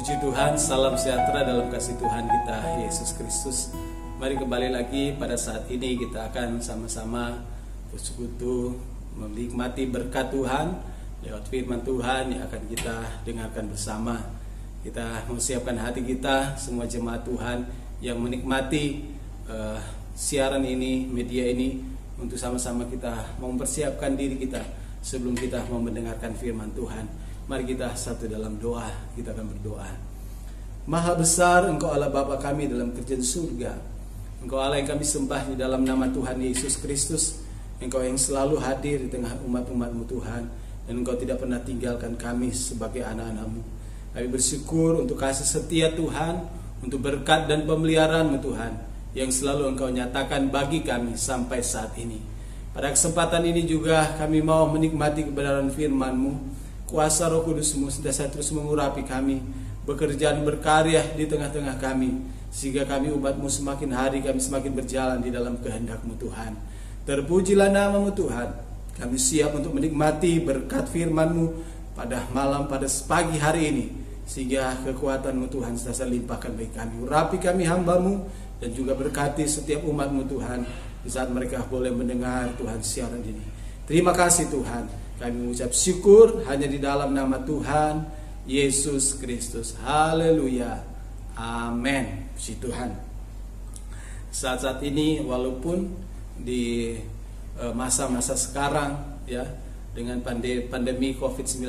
Puji Tuhan, salam sejahtera dalam kasih Tuhan kita Yesus Kristus. Mari kembali lagi pada saat ini kita akan sama-sama bersekutu menikmati berkat Tuhan lewat firman Tuhan yang akan kita dengarkan bersama. Kita mempersiapkan hati kita, semua jemaat Tuhan yang menikmati siaran ini, media ini, untuk sama-sama kita mempersiapkan diri kita sebelum kita mau mendengarkan firman Tuhan. Mari kita satu dalam doa, kita akan berdoa. Maha besar Engkau Allah Bapa kami dalam kerajaan surga. Engkau Allah yang kami sembah di dalam nama Tuhan Yesus Kristus. Engkau yang selalu hadir di tengah umat-umat-Mu Tuhan. Dan Engkau tidak pernah tinggalkan kami sebagai anak-anak-Mu. Kami bersyukur untuk kasih setia Tuhan, untuk berkat dan pemeliharaan-Mu Tuhan, yang selalu Engkau nyatakan bagi kami sampai saat ini. Pada kesempatan ini juga kami mau menikmati kebenaran firman-Mu. Kuasa Roh Kudus-Mu senantiasa terus mengurapi kami, bekerja dan berkarya di tengah-tengah kami, sehingga kami umat-Mu semakin hari kami semakin berjalan di dalam kehendak-Mu Tuhan. Terpujilah nama-Mu Tuhan. Kami siap untuk menikmati berkat firman-Mu pada malam, pada pagi hari ini, sehingga kekuatan-Mu Tuhan senantiasa limpahkan bagi kami. Urapi kami hamba-Mu dan juga berkati setiap umat-Mu Tuhan di saat mereka boleh mendengar Tuhan siaran ini. Terima kasih Tuhan. Kami mengucap syukur hanya di dalam nama Tuhan Yesus Kristus. Haleluya. Amin. Puji Tuhan. Saat-saat ini walaupun di masa-masa sekarang ya, dengan pandemi COVID-19,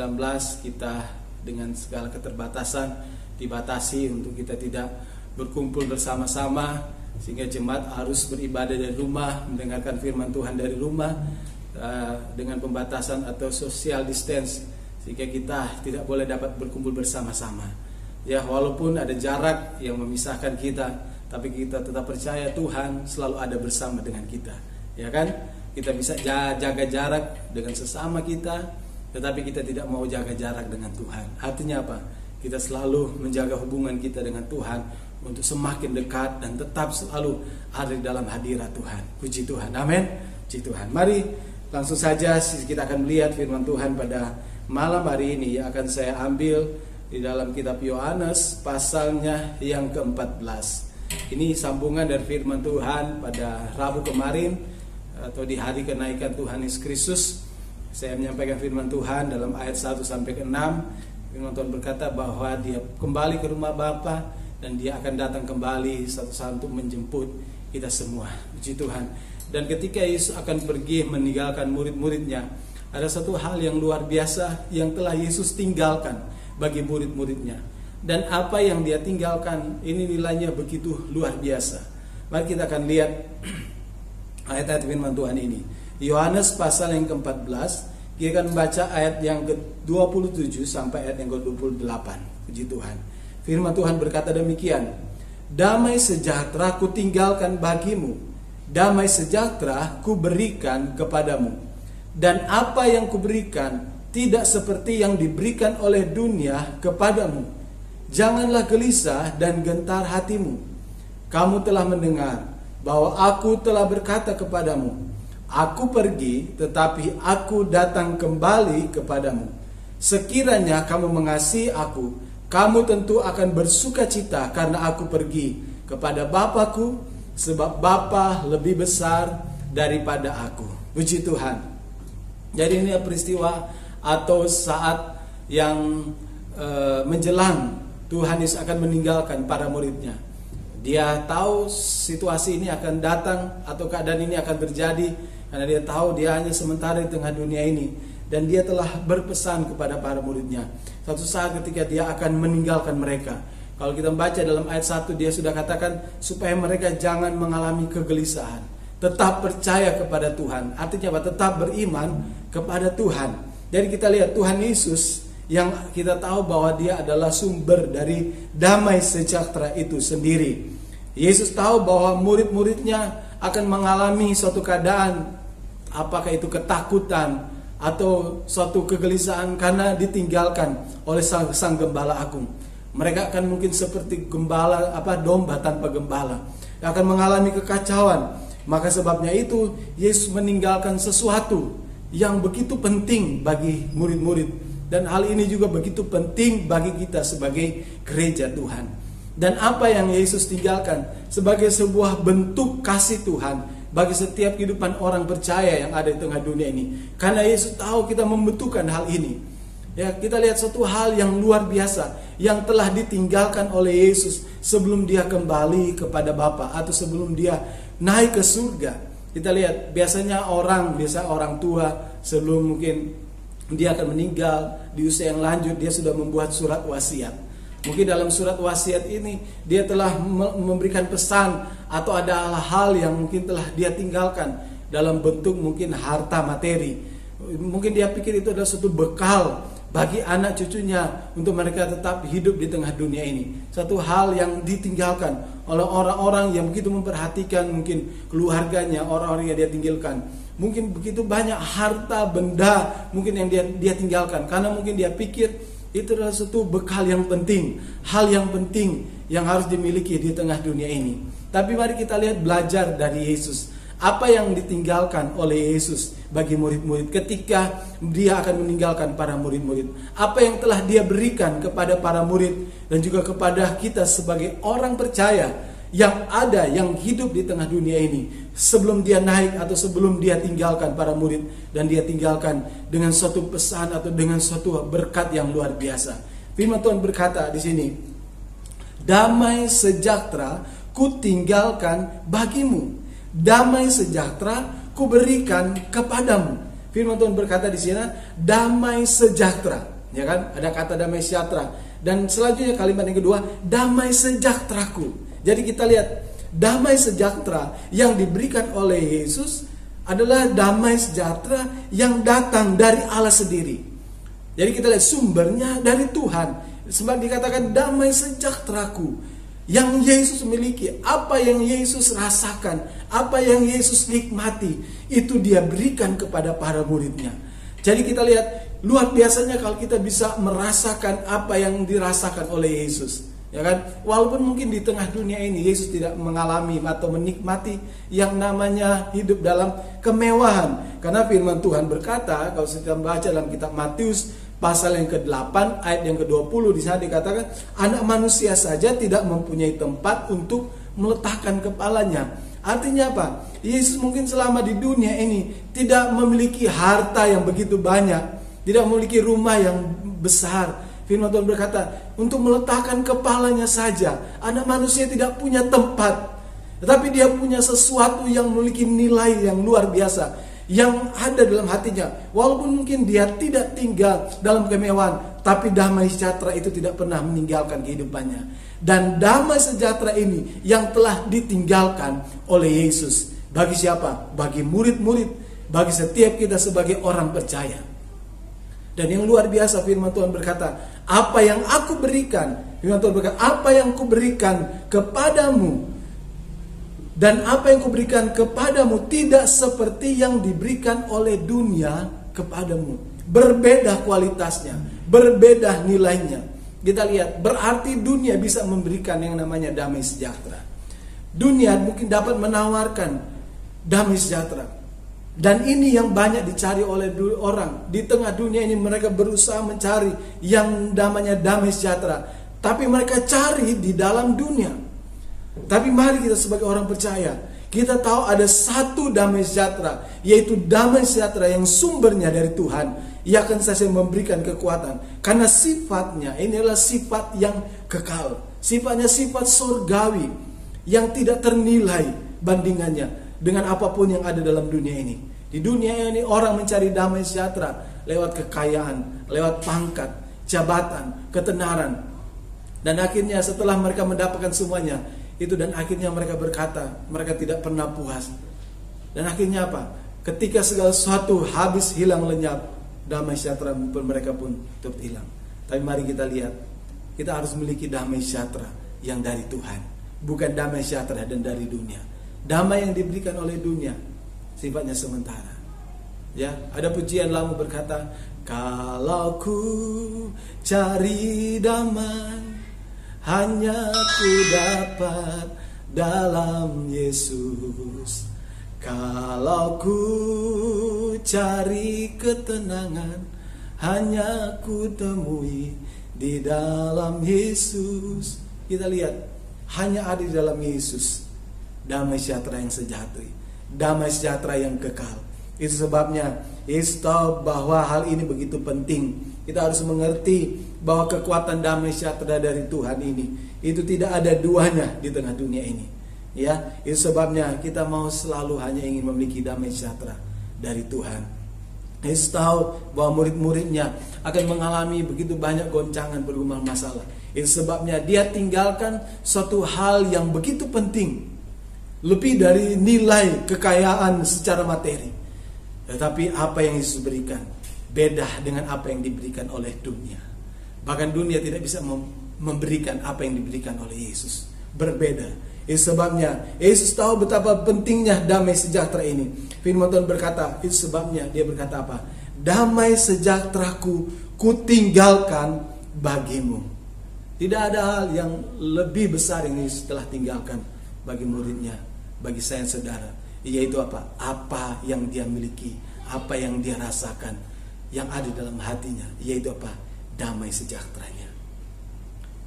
kita dengan segala keterbatasan dibatasi untuk kita tidak berkumpul bersama-sama, sehingga jemaat harus beribadah dari rumah, mendengarkan firman Tuhan dari rumah, dengan pembatasan atau social distance, sehingga kita tidak boleh dapat berkumpul bersama-sama. Ya, walaupun ada jarak yang memisahkan kita, tapi kita tetap percaya Tuhan selalu ada bersama dengan kita. Ya kan? Kita bisa jaga jarak dengan sesama kita, tetapi kita tidak mau jaga jarak dengan Tuhan. Artinya apa? Kita selalu menjaga hubungan kita dengan Tuhan untuk semakin dekat dan tetap selalu ada di dalam hadirat Tuhan. Puji Tuhan. Amin. Puji Tuhan. Mari langsung saja kita akan melihat firman Tuhan pada malam hari ini yang akan saya ambil di dalam kitab Yohanes pasalnya yang ke-14. Ini sambungan dari firman Tuhan pada Rabu kemarin atau di hari kenaikan Tuhan Yesus Kristus. Saya menyampaikan firman Tuhan dalam ayat 1 sampai ke 6. Firman Tuhan berkata bahwa dia kembali ke rumah Bapa dan dia akan datang kembali satu-satu untuk menjemput kita semua. Puji Tuhan. Dan ketika Yesus akan pergi meninggalkan murid-muridnya, ada satu hal yang luar biasa yang telah Yesus tinggalkan bagi murid-muridnya. Dan apa yang dia tinggalkan ini nilainya begitu luar biasa. Mari kita akan lihat ayat-ayat firman Tuhan ini. Yohanes pasal yang ke-14, kita akan membaca ayat yang ke-27 sampai ayat yang ke-28. Puji Tuhan. Firman Tuhan berkata demikian. Damai sejahtera ku tinggalkan bagimu, damai sejahtera ku berikan kepadamu. Dan apa yang kuberikan tidak seperti yang diberikan oleh dunia kepadamu. Janganlah gelisah dan gentar hatimu. Kamu telah mendengar bahwa aku telah berkata kepadamu, aku pergi tetapi aku datang kembali kepadamu. Sekiranya kamu mengasihi aku, kamu tentu akan bersukacita karena aku pergi kepada Bapa-Ku, sebab Bapa lebih besar daripada aku. Puji Tuhan. Jadi ini peristiwa atau saat yang menjelang Tuhan Yesus akan meninggalkan para muridnya. Dia tahu situasi ini akan datang atau keadaan ini akan terjadi, karena dia tahu dia hanya sementara di tengah dunia ini. Dan dia telah berpesan kepada para muridnya, suatu saat ketika dia akan meninggalkan mereka. Kalau kita membaca dalam ayat 1, dia sudah katakan supaya mereka jangan mengalami kegelisahan, tetap percaya kepada Tuhan. Artinya apa? Tetap beriman kepada Tuhan. Jadi kita lihat Tuhan Yesus yang kita tahu bahwa dia adalah sumber dari damai sejahtera itu sendiri. Yesus tahu bahwa murid-muridnya akan mengalami suatu keadaan, apakah itu ketakutan atau suatu kegelisahan karena ditinggalkan oleh sang gembala agung. Mereka akan mungkin seperti domba tanpa gembala, akan mengalami kekacauan. Maka sebabnya itu Yesus meninggalkan sesuatu yang begitu penting bagi murid-murid Dan hal ini juga begitu penting bagi kita sebagai gereja Tuhan. Dan apa yang Yesus tinggalkan sebagai sebuah bentuk kasih Tuhan bagi setiap kehidupan orang percaya yang ada di tengah dunia ini. Karena Yesus tahu kita membutuhkan hal ini. Ya, kita lihat satu hal yang luar biasa yang telah ditinggalkan oleh Yesus sebelum dia kembali kepada Bapa atau sebelum dia naik ke surga. Kita lihat biasa orang tua sebelum mungkin dia akan meninggal di usia yang lanjut, dia sudah membuat surat wasiat. Mungkin dalam surat wasiat ini dia telah memberikan pesan atau ada hal yang mungkin telah dia tinggalkan dalam bentuk mungkin harta materi. Mungkin dia pikir itu adalah suatu bekal bagi anak cucunya untuk mereka tetap hidup di tengah dunia ini. Satu hal yang ditinggalkan oleh orang-orang yang begitu memperhatikan mungkin keluarganya, orang-orang yang dia tinggalkan. Mungkin begitu banyak harta benda mungkin yang dia tinggalkan karena mungkin dia pikir itu adalah suatu bekal yang penting, hal yang penting yang harus dimiliki di tengah dunia ini. Tapi mari kita lihat belajar dari Yesus. Apa yang ditinggalkan oleh Yesus bagi murid-murid ketika dia akan meninggalkan para murid-murid. Apa yang telah dia berikan kepada para murid dan juga kepada kita sebagai orang percaya yang ada, yang hidup di tengah dunia ini sebelum dia naik atau sebelum dia tinggalkan para murid dan dia tinggalkan dengan suatu pesan atau dengan suatu berkat yang luar biasa. Firman Tuhan berkata di sini, damai sejahtera ku tinggalkan bagimu, damai sejahtera ku berikan kepadamu. Firman Tuhan berkata di sini, damai sejahtera, ya kan? Ada kata damai sejahtera dan selanjutnya kalimat yang kedua, damai sejahteraku. Jadi kita lihat damai sejahtera yang diberikan oleh Yesus adalah damai sejahtera yang datang dari Allah sendiri. Jadi kita lihat sumbernya dari Tuhan. Sebab dikatakan damai sejahteraku yang Yesus miliki, apa yang Yesus rasakan, apa yang Yesus nikmati, itu dia berikan kepada para muridnya. Jadi kita lihat luar biasanya kalau kita bisa merasakan apa yang dirasakan oleh Yesus. Ya kan? Walaupun mungkin di tengah dunia ini Yesus tidak mengalami atau menikmati yang namanya hidup dalam kemewahan. Karena firman Tuhan berkata, kalau kita baca dalam kitab Matius pasal yang ke-8 ayat yang ke-20, di sana dikatakan anak manusia saja tidak mempunyai tempat untuk meletakkan kepalanya. Artinya apa? Yesus mungkin selama di dunia ini tidak memiliki harta yang begitu banyak, tidak memiliki rumah yang besar. Firman Tuhan berkata, untuk meletakkan kepalanya saja, anak manusia tidak punya tempat. Tetapi dia punya sesuatu yang memiliki nilai yang luar biasa, yang ada dalam hatinya. Walaupun mungkin dia tidak tinggal dalam kemewahan, tapi damai sejahtera itu tidak pernah meninggalkan kehidupannya. Dan damai sejahtera ini yang telah ditinggalkan oleh Yesus. Bagi siapa? Bagi murid-murid, bagi setiap kita sebagai orang percaya. Dan yang luar biasa firman Tuhan berkata, apa yang aku berikan, firman Tuhan berkata, apa yang aku berikan kepadamu dan apa yang aku berikan kepadamu tidak seperti yang diberikan oleh dunia kepadamu. Berbeda kualitasnya, berbeda nilainya. Kita lihat, berarti dunia bisa memberikan yang namanya damai sejahtera. Dunia mungkin dapat menawarkan damai sejahtera. Dan ini yang banyak dicari oleh orang. Di tengah dunia ini mereka berusaha mencari yang namanya damai sejahtera. Tapi mereka cari di dalam dunia. Tapi mari kita sebagai orang percaya, kita tahu ada satu damai sejahtera, yaitu damai sejahtera yang sumbernya dari Tuhan. Ia akan saja memberikan kekuatan. Karena sifatnya, ini adalah sifat yang kekal. Sifatnya sifat surgawi yang tidak ternilai bandingannya dengan apapun yang ada dalam dunia ini. Di dunia ini orang mencari damai sejahtera lewat kekayaan, lewat pangkat, jabatan, ketenaran. Dan akhirnya setelah mereka mendapatkan semuanya itu, dan akhirnya mereka berkata mereka tidak pernah puas. Dan akhirnya apa? Ketika segala sesuatu habis, hilang, lenyap, damai sejahtera mereka pun tetap hilang. Tapi mari kita lihat, kita harus memiliki damai sejahtera yang dari Tuhan, bukan damai sejahtera dan dari dunia. Damai yang diberikan oleh dunia sifatnya sementara. Ya, ada pujian lama berkata, kalau ku cari damai, hanya ku dapat dalam Yesus. Kalau ku cari ketenangan, hanya ku temui di dalam Yesus. Kita lihat, hanya ada di dalam Yesus damai sejahtera yang sejati, damai sejahtera yang kekal. Itu sebabnya Yesus tahu bahwa hal ini begitu penting. Kita harus mengerti bahwa kekuatan damai sejahtera dari Tuhan ini itu tidak ada duanya di tengah dunia ini. Ya, itu sebabnya kita mau selalu hanya ingin memiliki damai sejahtera dari Tuhan. Yesus tahu bahwa murid-muridnya akan mengalami begitu banyak goncangan, bergumul masalah. Itu sebabnya dia tinggalkan suatu hal yang begitu penting, lebih dari nilai kekayaan secara materi. Tetapi apa yang Yesus berikan beda dengan apa yang diberikan oleh dunia. Bahkan dunia tidak bisa memberikan apa yang diberikan oleh Yesus. Berbeda. Itu sebabnya Yesus tahu betapa pentingnya damai sejahtera ini. Firman Tuhan berkata, itu sebabnya dia berkata apa? Damai sejahteraku ku tinggalkan bagimu. Tidak ada hal yang lebih besar yang Yesus telah tinggalkan bagi muridnya, bagi saya dan saudara. Yaitu apa? Apa yang dia miliki, apa yang dia rasakan, yang ada dalam hatinya. Yaitu apa? Damai sejahteranya.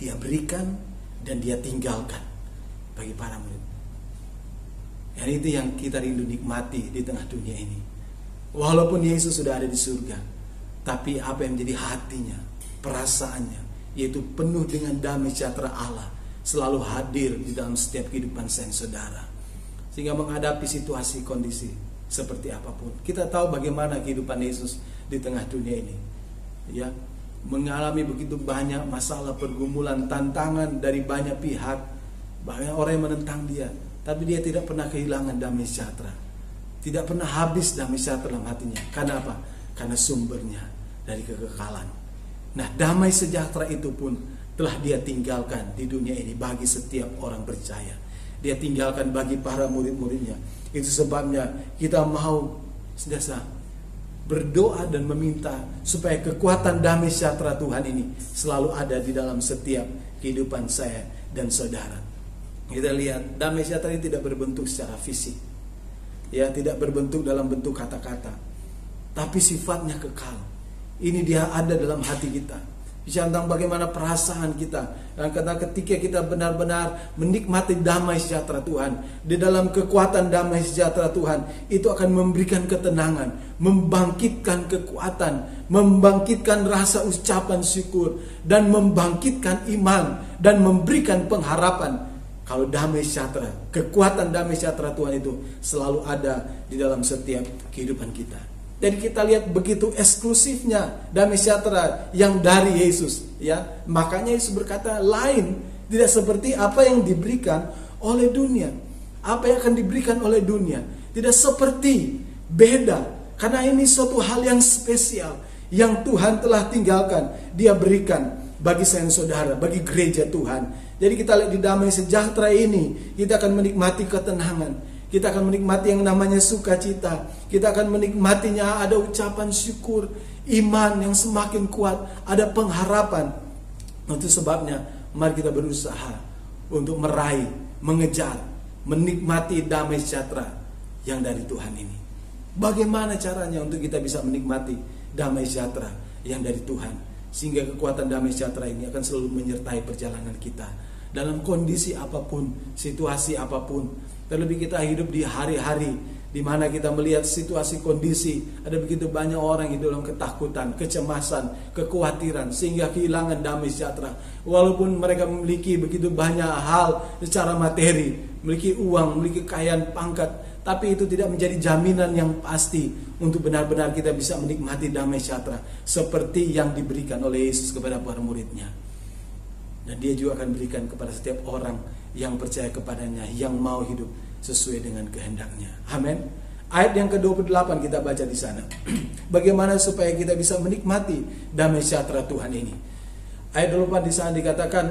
Dia berikan dan dia tinggalkan bagi para murid. Dan itu yang kita rindu nikmati di tengah dunia ini. Walaupun Yesus sudah ada di surga, tapi apa yang menjadi hatinya, perasaannya, yaitu penuh dengan damai sejahtera Allah, selalu hadir di dalam setiap kehidupan saya dan saudara. Sehingga menghadapi situasi kondisi seperti apapun, kita tahu bagaimana kehidupan Yesus di tengah dunia ini. Ya, mengalami begitu banyak masalah, pergumulan, tantangan dari banyak pihak, banyak orang yang menentang dia, tapi dia tidak pernah kehilangan damai sejahtera. Tidak pernah habis damai sejahtera dalam hatinya. Karena apa? Karena sumbernya dari kekekalan. Nah, damai sejahtera itu pun telah dia tinggalkan di dunia ini bagi setiap orang percaya. Dia tinggalkan bagi para murid-muridnya. Itu sebabnya kita mau senantiasa berdoa dan meminta supaya kekuatan damai sejahtera Tuhan ini selalu ada di dalam setiap kehidupan saya dan saudara. Kita lihat damai sejahtera ini tidak berbentuk secara fisik, ya, tidak berbentuk dalam bentuk kata-kata, tapi sifatnya kekal. Ini dia ada dalam hati kita. Bicara tentang bagaimana perasaan kita. Dan karena ketika kita benar-benar menikmati damai sejahtera Tuhan, di dalam kekuatan damai sejahtera Tuhan, itu akan memberikan ketenangan, membangkitkan kekuatan, membangkitkan rasa ucapan syukur, dan membangkitkan iman, dan memberikan pengharapan. Kalau damai sejahtera, kekuatan damai sejahtera Tuhan itu selalu ada di dalam setiap kehidupan kita. Jadi kita lihat begitu eksklusifnya damai sejahtera yang dari Yesus, ya. Makanya Yesus berkata lain, tidak seperti apa yang diberikan oleh dunia. Apa yang akan diberikan oleh dunia tidak seperti, beda. Karena ini suatu hal yang spesial yang Tuhan telah tinggalkan, Dia berikan bagi saya dan saudara, bagi gereja Tuhan. Jadi kita lihat di damai sejahtera ini, kita akan menikmati ketenangan, kita akan menikmati yang namanya sukacita, kita akan menikmatinya ada ucapan syukur, iman yang semakin kuat, ada pengharapan. Itu sebabnya mari kita berusaha untuk meraih, mengejar, menikmati damai sejahtera yang dari Tuhan ini. Bagaimana caranya untuk kita bisa menikmati damai sejahtera yang dari Tuhan, sehingga kekuatan damai sejahtera ini akan selalu menyertai perjalanan kita dalam kondisi apapun, situasi apapun. Terlebih kita hidup di hari-hari di mana kita melihat situasi kondisi, ada begitu banyak orang yang dalam ketakutan, kecemasan, kekhawatiran, sehingga kehilangan damai sejahtera. Walaupun mereka memiliki begitu banyak hal secara materi, memiliki uang, memiliki kekayaan, pangkat, tapi itu tidak menjadi jaminan yang pasti untuk benar-benar kita bisa menikmati damai sejahtera seperti yang diberikan oleh Yesus kepada para muridnya. Dan Dia juga akan berikan kepada setiap orang yang percaya kepadanya, yang mau hidup sesuai dengan kehendaknya. Amin. Ayat yang ke-28 kita baca di sana. Bagaimana supaya kita bisa menikmati damai sejahtera Tuhan ini. Ayat 28 di sana dikatakan,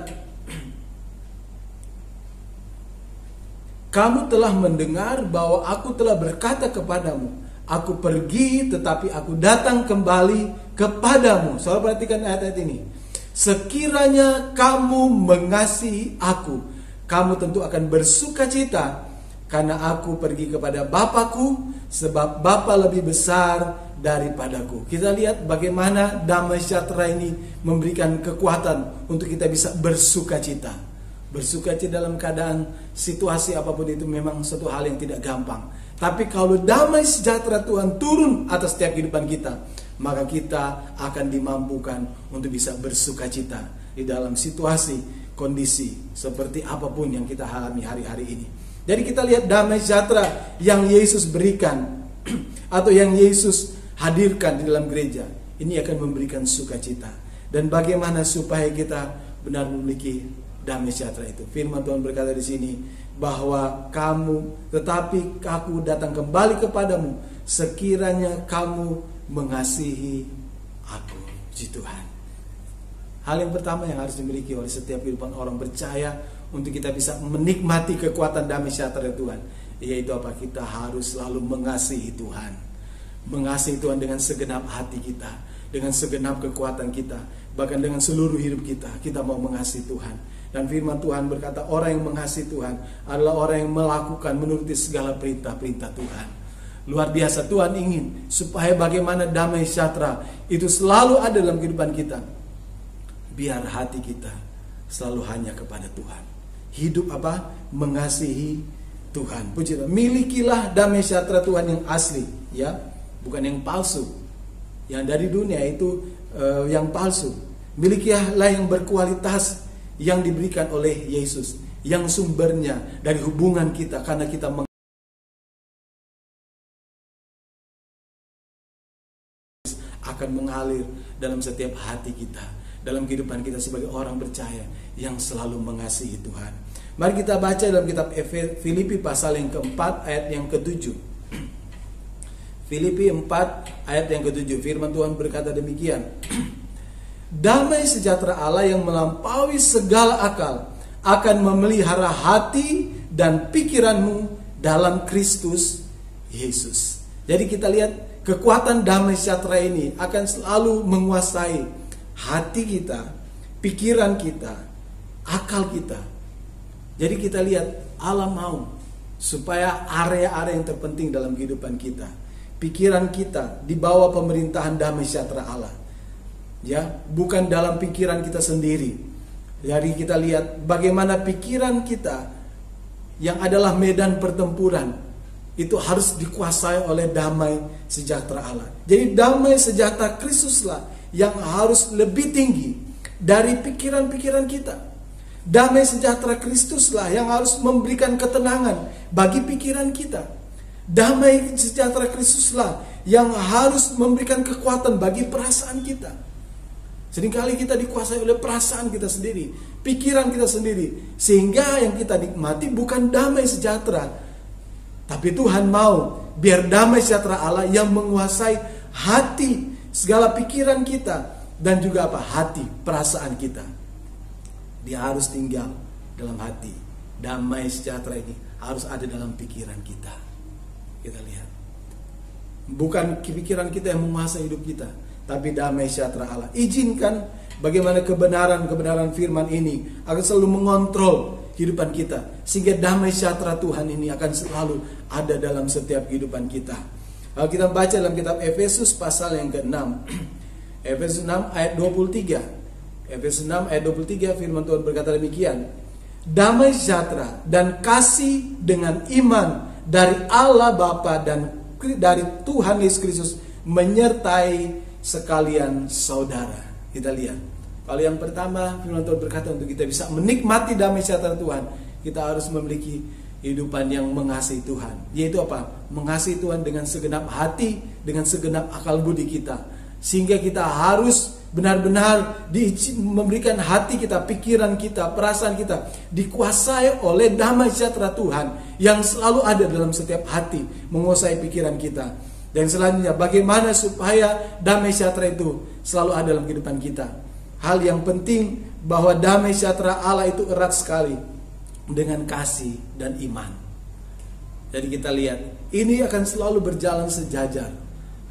kamu telah mendengar bahwa aku telah berkata kepadamu, aku pergi tetapi aku datang kembali kepadamu. Saudara perhatikan ayat-ayat ini. Sekiranya kamu mengasihi aku, kamu tentu akan bersuka cita, karena aku pergi kepada Bapa-Ku, sebab Bapa lebih besar daripadaku. Kita lihat bagaimana damai sejahtera ini memberikan kekuatan untuk kita bisa bersukacita. Bersukacita dalam keadaan situasi apapun itu memang suatu hal yang tidak gampang. Tapi kalau damai sejahtera Tuhan turun atas setiap kehidupan kita, maka kita akan dimampukan untuk bisa bersukacita di dalam situasi, kondisi seperti apapun yang kita alami hari-hari ini. Jadi kita lihat damai sejahtera yang Yesus berikan atau yang Yesus hadirkan di dalam gereja, ini akan memberikan sukacita. Dan bagaimana supaya kita benar memiliki damai sejahtera itu? Firman Tuhan berkata di sini bahwa tetapi aku datang kembali kepadamu sekiranya kamu mengasihi aku. Puji Tuhan. Hal yang pertama yang harus dimiliki oleh setiap kehidupan orang percaya untuk kita bisa menikmati kekuatan damai sejahtera Tuhan, yaitu apa? Kita harus selalu mengasihi Tuhan. Mengasihi Tuhan dengan segenap hati kita, dengan segenap kekuatan kita, bahkan dengan seluruh hidup kita. Kita mau mengasihi Tuhan. Dan firman Tuhan berkata, orang yang mengasihi Tuhan adalah orang yang melakukan menuruti segala perintah-perintah Tuhan. Luar biasa. Tuhan ingin supaya bagaimana damai sejahtera itu selalu ada dalam kehidupan kita. Biar hati kita selalu hanya kepada Tuhan. Hidup apa? Mengasihi Tuhan. Puji Tuhan. Milikilah damai sejahtera Tuhan yang asli, ya, bukan yang palsu. Yang dari dunia itu yang palsu. Milikilah yang berkualitas yang diberikan oleh Yesus, yang sumbernya dari hubungan kita, karena kita akan mengalir dalam setiap hati kita, dalam kehidupan kita sebagai orang percaya yang selalu mengasihi Tuhan. Mari kita baca dalam kitab Filipi pasal yang keempat ayat yang ke-7. Filipi 4 ayat yang ke-7, firman Tuhan berkata demikian. Damai sejahtera Allah yang melampaui segala akal akan memelihara hati dan pikiranmu dalam Kristus Yesus. Jadi kita lihat kekuatan damai sejahtera ini akan selalu menguasai hati kita, pikiran kita, akal kita. Jadi kita lihat Allah mau supaya area-area yang terpenting dalam kehidupan kita, pikiran kita di bawah pemerintahan damai sejahtera Allah. Ya, bukan dalam pikiran kita sendiri. Jadi kita lihat bagaimana pikiran kita yang adalah medan pertempuran itu harus dikuasai oleh damai sejahtera Allah. Jadi damai sejahtera Kristuslah yang harus lebih tinggi dari pikiran-pikiran kita. Damai sejahtera Kristuslah yang harus memberikan ketenangan bagi pikiran kita. Damai sejahtera Kristuslah yang harus memberikan kekuatan bagi perasaan kita. Seringkali kita dikuasai oleh perasaan kita sendiri, pikiran kita sendiri, sehingga yang kita nikmati bukan damai sejahtera. Tapi Tuhan mau biar damai sejahtera Allah yang menguasai hati, segala pikiran kita, dan juga apa? Hati, perasaan kita. Dia harus tinggal dalam hati. Damai sejahtera ini harus ada dalam pikiran kita. Kita lihat. Bukan pikiran kita yang menguasai hidup kita, tapi damai sejahtera Allah. Izinkan bagaimana kebenaran firman ini akan selalu mengontrol kehidupan kita, sehingga damai sejahtera Tuhan ini akan selalu ada dalam setiap kehidupan kita. Kalau kita baca dalam kitab Efesus pasal yang ke-6, Efesus 6 ayat 23. Efesus 6 ayat 23 firman Tuhan berkata demikian. Damai sejahtera dan kasih dengan iman dari Allah Bapa dan dari Tuhan Yesus Kristus menyertai sekalian saudara. Kita lihat. Kalau yang pertama firman Tuhan berkata untuk kita bisa menikmati damai sejahtera Tuhan, kita harus memiliki kehidupan yang mengasihi Tuhan. Yaitu apa? Mengasihi Tuhan dengan segenap hati, dengan segenap akal budi kita. Sehingga kita harus benar-benar memberikan hati kita, pikiran kita, perasaan kita dikuasai oleh damai sejahtera Tuhan yang selalu ada dalam setiap hati, menguasai pikiran kita. Dan selanjutnya bagaimana supaya damai sejahtera itu selalu ada dalam kehidupan kita. Hal yang penting bahwa damai sejahtera Allah itu erat sekali dengan kasih dan iman. Jadi kita lihat ini akan selalu berjalan sejajar.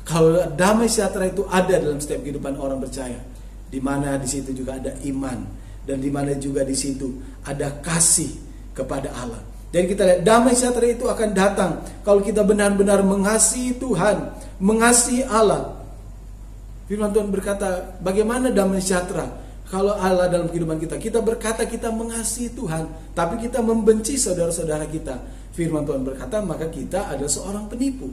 Kalau damai sejahtera itu ada dalam setiap kehidupan orang percaya, di mana di situ juga ada iman, dan di mana juga di situ ada kasih kepada Allah. Jadi kita lihat damai sejahtera itu akan datang kalau kita benar-benar mengasihi Tuhan, mengasihi Allah. Firman Tuhan berkata, bagaimana damai sejahtera kalau Allah dalam kehidupan kita? Kita berkata kita mengasihi Tuhan, tapi kita membenci saudara-saudara kita. Firman Tuhan berkata, maka kita adalah seorang penipu.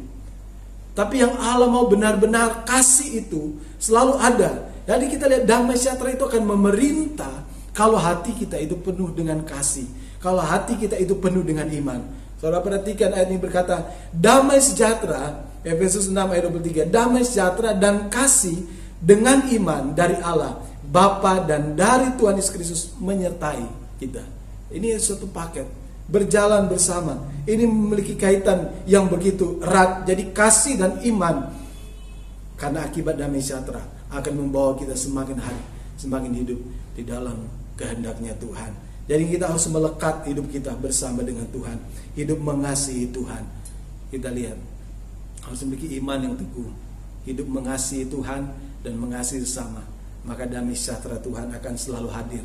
Tapi yang Allah mau benar-benar kasih itu selalu ada. Jadi kita lihat damai sejahtera itu akan memerintah kalau hati kita itu penuh dengan kasih, kalau hati kita itu penuh dengan iman. Saudara perhatikan ayat ini berkata, damai sejahtera, Efesus 6 ayat 23, damai sejahtera dan kasih dengan iman dari Allah Bapa dan dari Tuhan Yesus Kristus menyertai kita. Ini suatu paket, berjalan bersama. Ini memiliki kaitan yang begitu erat. Jadi kasih dan iman, karena akibat damai sejahtera akan membawa kita semakin hari, semakin hidup di dalam kehendaknya Tuhan. Jadi kita harus melekat hidup kita bersama dengan Tuhan, hidup mengasihi Tuhan. Kita lihat, harus memiliki iman yang teguh, hidup mengasihi Tuhan dan mengasihi sesama. Maka damai sejahtera Tuhan akan selalu hadir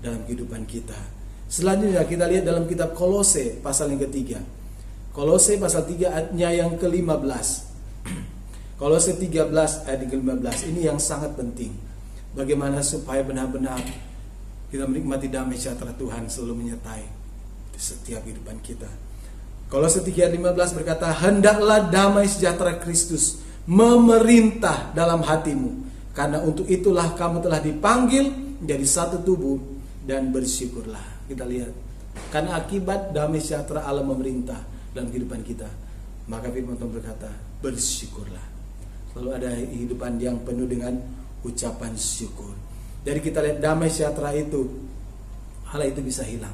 dalam kehidupan kita. Selanjutnya kita lihat dalam kitab Kolose pasal yang ketiga. Kolose pasal 3 ayatnya yang ke-15. Kolose 13 ayat ke-15. Ini yang sangat penting. Bagaimana supaya benar-benar kita menikmati damai sejahtera Tuhan selalu menyertai di setiap kehidupan kita. Kolose 3 ayat 15 berkata, hendaklah damai sejahtera Kristus memerintah dalam hatimu, karena untuk itulah kamu telah dipanggil menjadi satu tubuh, dan bersyukurlah. Kita lihat, karena akibat damai sejahtera Allah memerintah dalam kehidupan kita, maka firman Tuhan berkata, bersyukurlah. Selalu ada kehidupan yang penuh dengan ucapan syukur. Jadi kita lihat damai sejahtera itu, hal itu bisa hilang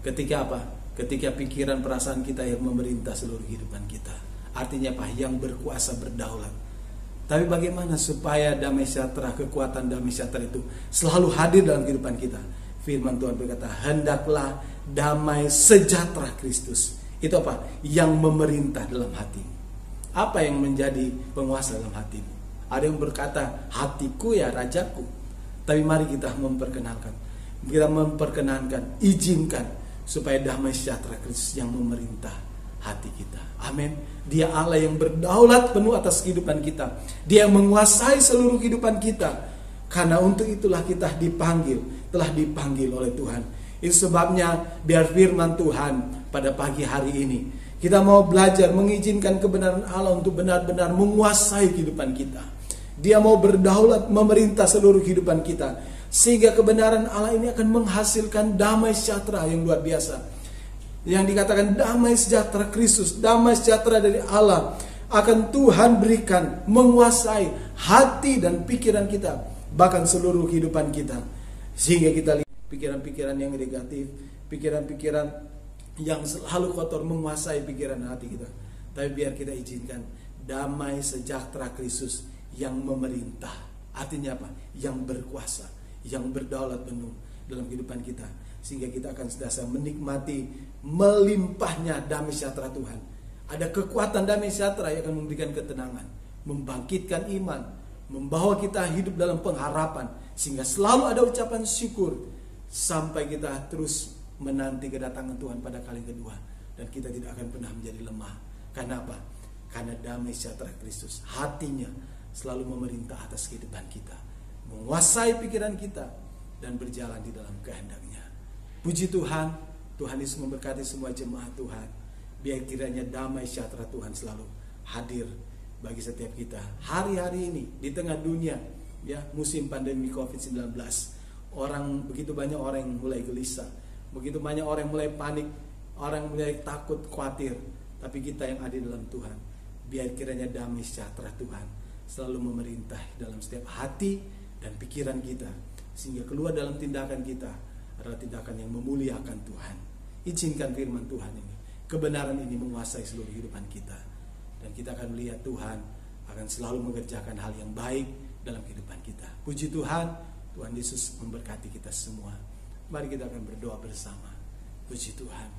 ketika apa? Ketika pikiran perasaan kita yang memerintah seluruh kehidupan kita. Artinya apa? Yang berkuasa berdaulat. Tapi bagaimana supaya damai sejahtera, kekuatan damai sejahtera itu selalu hadir dalam kehidupan kita? Firman Tuhan berkata, hendaklah damai sejahtera Kristus. Itu apa? Yang memerintah dalam hatimu. Apa yang menjadi penguasa dalam hatimu? Ada yang berkata, hatiku ya rajaku. Tapi mari kita memperkenalkan. Kita memperkenankan, izinkan supaya damai sejahtera Kristus yang memerintah hati kita. Amin. Dia Allah yang berdaulat penuh atas kehidupan kita. Dia yang menguasai seluruh kehidupan kita. Karena untuk itulah kita dipanggil, telah dipanggil oleh Tuhan. Itu sebabnya biar firman Tuhan pada pagi hari ini, kita mau belajar mengizinkan kebenaran Allah untuk benar-benar menguasai kehidupan kita. Dia mau berdaulat memerintah seluruh kehidupan kita, sehingga kebenaran Allah ini akan menghasilkan damai sejahtera yang luar biasa. Yang dikatakan damai sejahtera Kristus, damai sejahtera dari Allah akan Tuhan berikan menguasai hati dan pikiran kita, bahkan seluruh kehidupan kita. Sehingga kita lihat pikiran-pikiran yang negatif, pikiran-pikiran yang selalu kotor menguasai pikiran hati kita. Tapi biar kita izinkan damai sejahtera Kristus yang memerintah. Artinya apa? Yang berkuasa, yang berdaulat penuh dalam kehidupan kita, sehingga kita akan senantiasa menikmati melimpahnya damai sejahtera Tuhan. Ada kekuatan damai sejahtera yang akan memberikan ketenangan, membangkitkan iman, membawa kita hidup dalam pengharapan, sehingga selalu ada ucapan syukur sampai kita terus menanti kedatangan Tuhan pada kali kedua, dan kita tidak akan pernah menjadi lemah. Karena apa? Karena damai sejahtera Kristus, hatinya selalu memerintah atas kehidupan kita, menguasai pikiran kita, dan berjalan di dalam kehendaknya. Puji Tuhan, Tuhan Yesus memberkati semua jemaat Tuhan. Biar kiranya damai sejahtera Tuhan selalu hadir bagi setiap kita. Hari-hari ini di tengah dunia, ya, musim pandemi COVID-19, begitu banyak orang yang mulai gelisah, begitu banyak orang yang mulai panik, orang mulai takut, khawatir. Tapi kita yang ada dalam Tuhan, biar kiranya damai sejahtera Tuhan selalu memerintah dalam setiap hati dan pikiran kita, sehingga keluar dalam tindakan kita adalah tindakan yang memuliakan Tuhan. Izinkan firman Tuhan ini, kebenaran ini menguasai seluruh kehidupan kita, dan kita akan melihat Tuhan akan selalu mengerjakan hal yang baik dalam kehidupan kita. Puji Tuhan, Tuhan Yesus memberkati kita semua. Mari kita akan berdoa bersama. Puji Tuhan.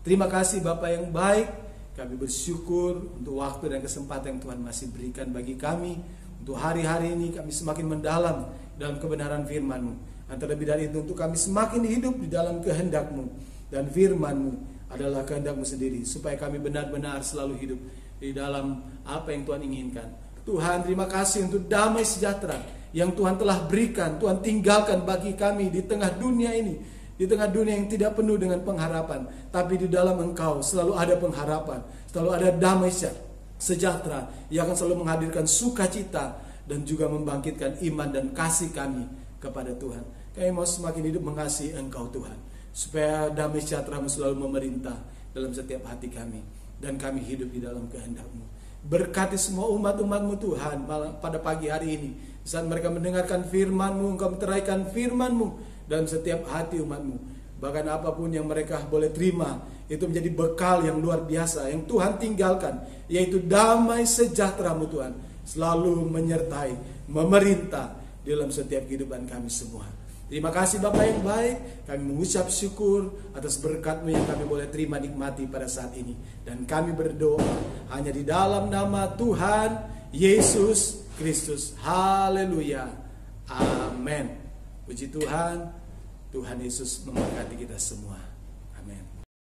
Terima kasih Bapa yang baik. Kami bersyukur untuk waktu dan kesempatan yang Tuhan masih berikan bagi kami. Untuk hari-hari ini kami semakin mendalam dalam kebenaran firman-Mu. Dan terlebih dari itu, untuk kami semakin hidup di dalam kehendak-Mu dan firman-Mu adalah kehendak-Mu sendiri, supaya kami benar-benar selalu hidup di dalam apa yang Tuhan inginkan. Tuhan, terima kasih untuk damai sejahtera yang Tuhan telah berikan, Tuhan tinggalkan bagi kami di tengah dunia ini, di tengah dunia yang tidak penuh dengan pengharapan. Tapi di dalam Engkau selalu ada pengharapan, selalu ada damai sejahtera yang akan selalu menghadirkan sukacita dan juga membangkitkan iman dan kasih kami kepada Tuhan. Kami mau semakin hidup mengasihi Engkau Tuhan, supaya damai sejahtera-Mu selalu memerintah dalam setiap hati kami, dan kami hidup di dalam kehendak-Mu. Berkati semua umat-umat-Mu Tuhan pada pagi hari ini, saat mereka mendengarkan firman-Mu, Engkau meteraikan firman-Mu dalam setiap hati umat-Mu. Bahkan apapun yang mereka boleh terima, itu menjadi bekal yang luar biasa yang Tuhan tinggalkan, yaitu damai sejahtera-Mu Tuhan, selalu menyertai, memerintah dalam setiap kehidupan kami semua. Terima kasih Bapa yang baik, kami mengucap syukur atas berkat-Mu yang kami boleh terima nikmati pada saat ini. Dan kami berdoa hanya di dalam nama Tuhan Yesus Kristus. Haleluya. Amin. Puji Tuhan, Tuhan Yesus memberkati kita semua. Amin.